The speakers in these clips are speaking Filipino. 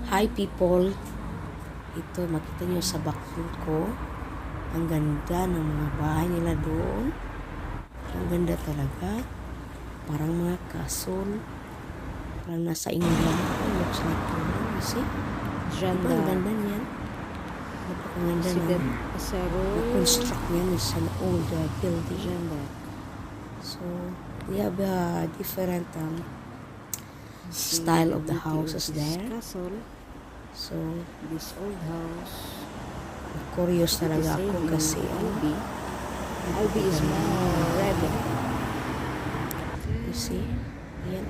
Hi people! Ito, makita nyo sa background ko. Ang ganda ng mga bahay nila doon. Ang ganda talaga. Parang mga castle. Parang nasa England. It looks like England. You see? Diba, ang ganda niyan. Napakaganda na. Na-construct niyan is an old building. So, we have a different style of the houses there. So, This old house. curious talaga ako kasi Albi is more red. you see, yan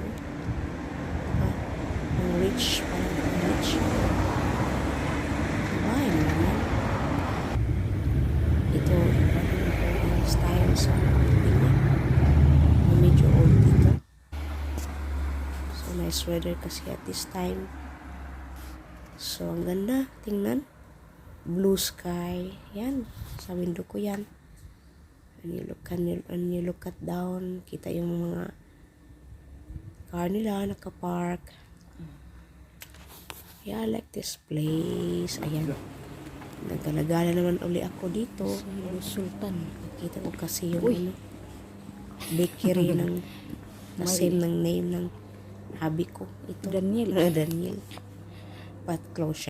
ang rich, parang ang rich bahay naman ito, yung style sa tingnan medyo old dito, so nice weather kasi at this time. So, ang ganda. Tingnan. Blue sky. Yan. Sa window ko yan. And you look at down. Kita yung mga car nila nakapark. Yeah, I like this place. Ayan. Naggalagala naman uli ako dito. Sultan. Kita ko kasi yung bakery ng same ng name ng hubby ko. Ito. Daniel. Daniel. But close siya.